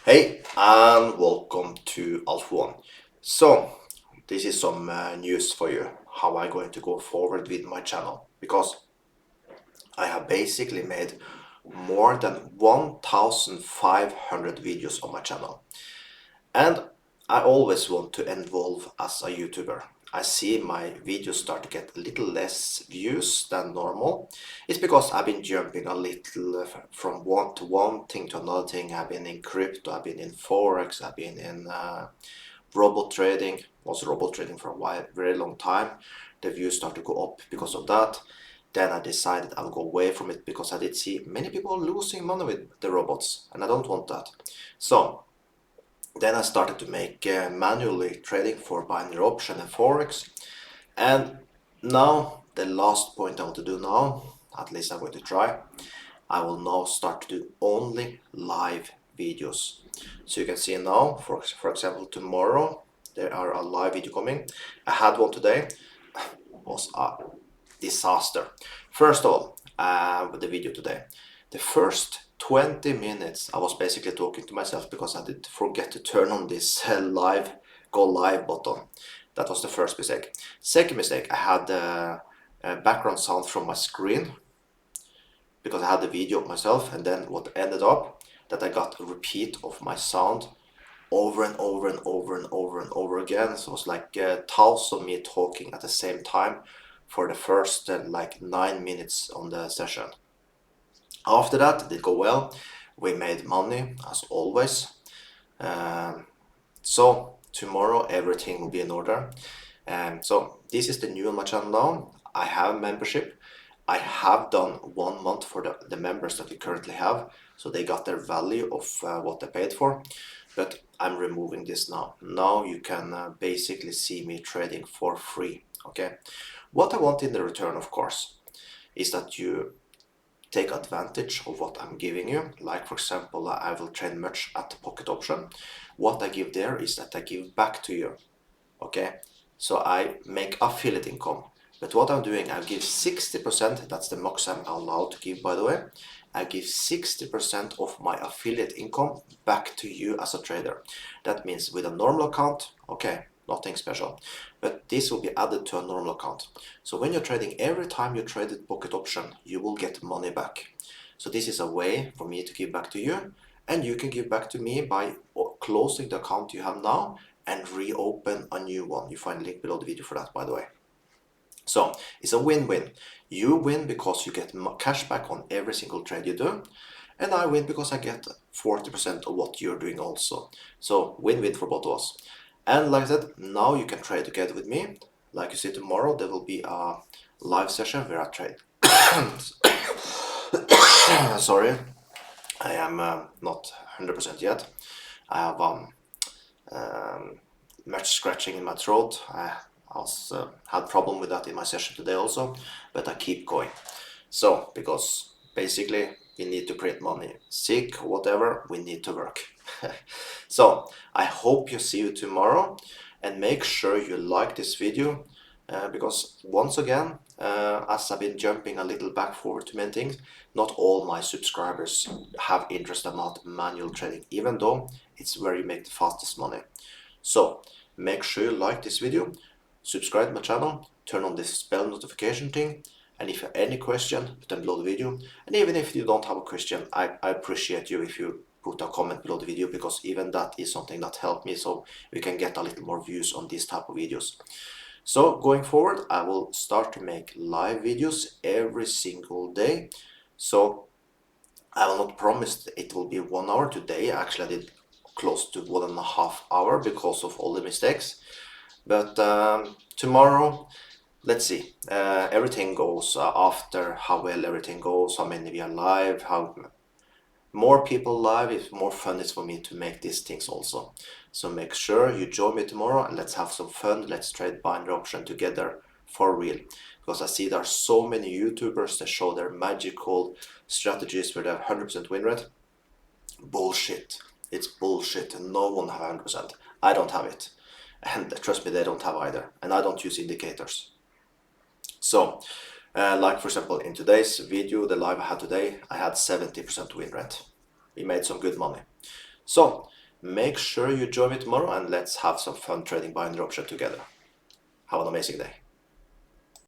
Hey, and welcome to Alpha One. So, this is some news for you, how I'm going to go forward with my channel, because I have basically made more than 1,500 videos on my channel. And I always want to evolve as a YouTuber. I see my videos start to get a little less views than normal. It's because I've been jumping a little from one thing to another thing. I've been in crypto, I've been in Forex, I've been in robot trading, also robot trading for a while, very long time. The views start to go up because of that. Then I decided I'll go away from it because I did see many people losing money with the robots, and I don't want that. So then I started to make manually trading for binary option and Forex. And now the last point I want to do now, at least I'm going to try, I will now start to do only live videos. So you can see now, for example, tomorrow there are a live video coming. I had one today, was a disaster. First of all, with the video today, the first 20 minutes I was basically talking to myself because I did forget to turn on this go live button. That was the first mistake. Second mistake, I had the background sound from my screen because I had the video of myself, and then what ended up that I got a repeat of my sound over and over and over and over and over again. So it was like thousand of me talking at the same time for the first like 9 minutes on the session. After that, it did go well. We made money as always. So tomorrow everything will be in order. So this is the new on my channel now. I have membership. I have done 1 month for the members that we currently have, so they got their value of what they paid for. But I'm removing this now. Now you can basically see me trading for free. Okay. What I want in the return, of course, is that you take advantage of what I'm giving you. Like for example, I will trade much at the pocket option. What I give there is that I give back to you. Okay. So I make affiliate income. But what I'm doing, I give 60%, that's the max I'm allowed to give, by the way. I give 60% of my affiliate income back to you as a trader. That means with a normal account, okay, nothing special. But this will be added to a normal account. So when you're trading, every time you trade the pocket option, you will get money back. So this is a way for me to give back to you, and you can give back to me by closing the account you have now and reopen a new one. You find a link below the video for that, by the way. So it's a win-win. You win because you get cash back on every single trade you do, and I win because I get 40% of what you're doing also. So win-win for both of us. And like I said, now you can trade together with me. Like you see, tomorrow there will be a live session where I trade. Sorry, I am not 100% yet. I have much scratching in my throat. I also had problem with that in my session today also, but I keep going. So because basically we need to print money, sick, whatever, we need to work. So I hope you see you tomorrow, and make sure you like this video because once again, as I've been jumping a little back forward to many things, not all my subscribers have interest about manual trading, even though it's where you make the fastest money. So make sure you like this video, subscribe to my channel, turn on this bell notification thing, and if you have any question, put them below the video. And even if you don't have a question, I appreciate you if you put a comment below the video, because even that is something that helped me, so we can get a little more views on these type of videos. So going forward, I will start to make live videos every single day. So I will not promise it will be 1 hour. Today actually I did close to 1.5 hours because of all the mistakes. But tomorrow, let's see. Everything goes after how well everything goes, how many we are live, how more people live, if more fun is for me to make these things also. So make sure you join me tomorrow and let's have some fun. Let's trade binary option together for real. Because I see there are so many YouTubers that show their magical strategies where they have 100% win rate. Bullshit. It's bullshit. No one have 100%. I don't have it. And trust me, they don't have either. And I don't use indicators. So, like for example, in today's video, the live I had today, I had 70% win rate. We made some good money. So, Make sure you join me tomorrow and let's have some fun trading binary option together. Have an amazing day.